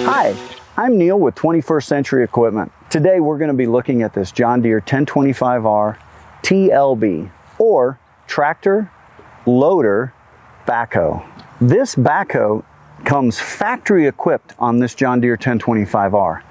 Hi, I'm Neil with 21st Century Equipment. Today we're going to be looking at this John Deere 1025R TLB, or Tractor Loader Backhoe. This backhoe comes factory equipped on this John Deere 1025R.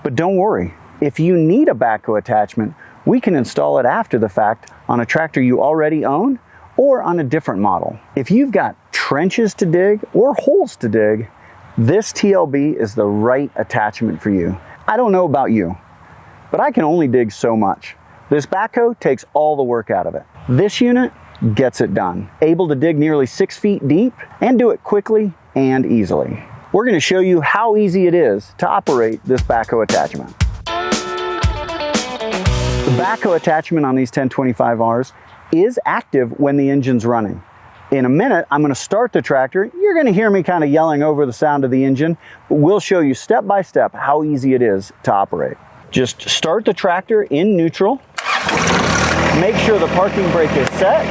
But don't worry, if you need a backhoe attachment, we can install it after the fact on a tractor you already own or on a different model. If you've got trenches to dig or holes to dig, this TLB is the right attachment for you. I don't know about you, but I can only dig so much. This backhoe takes all the work out of it. This unit gets it done, able to dig nearly 6 feet deep and do it quickly and easily. We're going to show you how easy it is to operate this backhoe attachment. The backhoe attachment on these 1025Rs is active when the engine's running. In a minute, I'm going to start the tractor. You're going to hear me kind of yelling over the sound of the engine, but we'll show you step by step how easy it is to operate. Just start the tractor in neutral. Make sure the parking brake is set.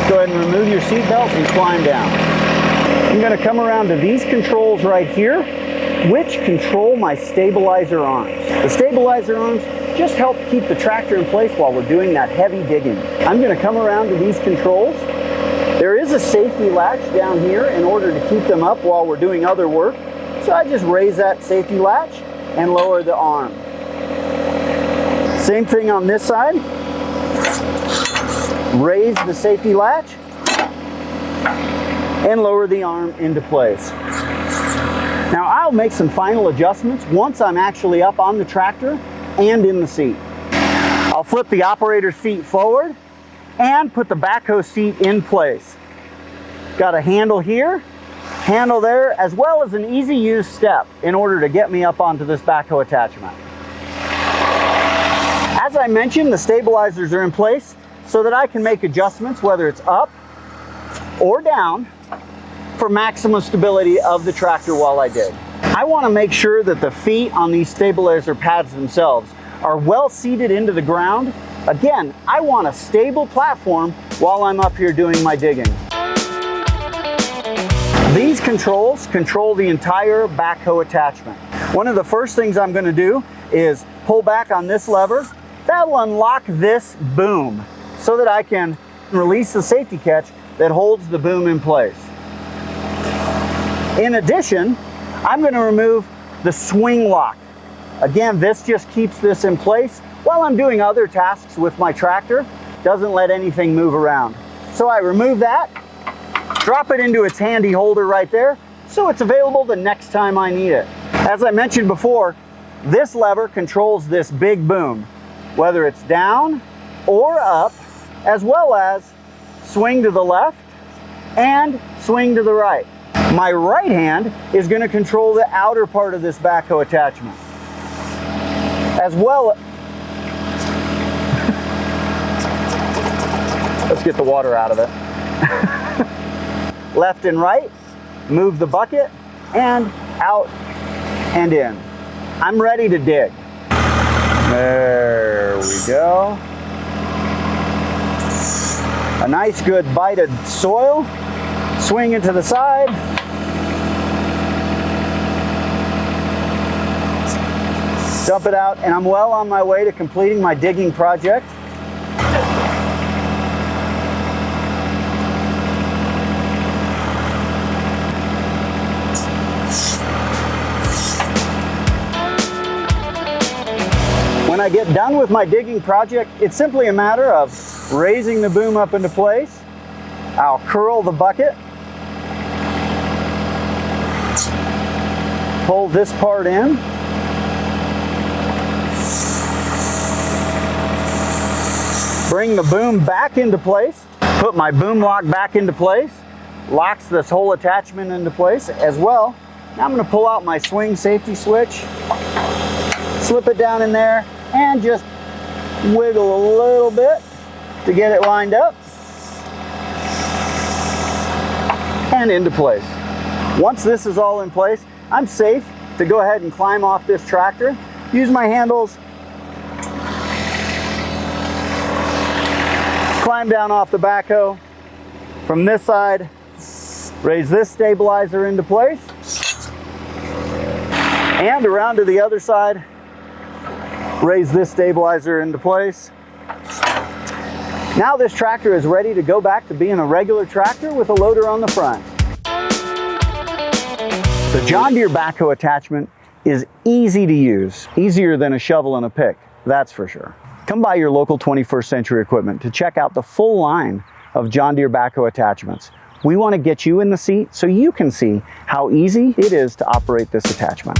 Go ahead and remove your seatbelt and climb down. I'm going to come around to these controls right here, which control my stabilizer arms. The stabilizer arms just help keep the tractor in place while we're doing that heavy digging. I'm going to come around to these controls. There is a safety latch down here in order to keep them up while we're doing other work. So I just raise that safety latch and lower the arm. Same thing on this side. Raise the safety latch and lower the arm into place. Now I'll make some final adjustments once I'm actually up on the tractor and in the seat. I'll flip the operator's seat forward and put the backhoe seat in place. Got a handle here, handle there, as well as an easy use step in order to get me up onto this backhoe attachment. As I mentioned, the stabilizers are in place so that I can make adjustments, whether it's up or down, for maximum stability of the tractor while I dig. I want to make sure that the feet on these stabilizer pads themselves are well seated into the ground. Again, I want a stable platform while I'm up here doing my digging. These controls control the entire backhoe attachment. One of the first things I'm going to do is pull back on this lever. That'll unlock this boom so that I can release the safety catch that holds the boom in place. In addition, I'm going to remove the swing lock. Again, this just keeps this in place while I'm doing other tasks with my tractor. Doesn't let anything move around. So I remove that, drop it into its handy holder right there, so it's available the next time I need it. As I mentioned before, this lever controls this big boom, whether it's down or up, as well as swing to the left and swing to the right. My right hand is going to control the outer part of this backhoe attachment, as well. Let's get the water out of it. Left and right, move the bucket, and out and in. I'm ready to dig. There we go. A nice good bite of soil. Swing it to the side. Dump it out, and I'm well on my way to completing my digging project. When I get done with my digging project, it's simply a matter of raising the boom up into place. I'll curl the bucket, pull this part in, bring the boom back into place, put my boom lock back into place, locks this whole attachment into place as well. Now I'm going to pull out my swing safety switch, slip it down in there, and just wiggle a little bit to get it lined up and into place. Once this is all in place, I'm safe to go ahead and climb off this tractor, use my handles, climb down off the backhoe, From this side, raise this stabilizer into place. And around to the other side, raise this stabilizer into place. Now this tractor is ready to go back to being a regular tractor with a loader on the front. The John Deere backhoe attachment is easy to use, easier than a shovel and a pick, that's for sure. Come by your local 21st Century Equipment to check out the full line of John Deere backhoe attachments. We want to get you in the seat so you can see how easy it is to operate this attachment.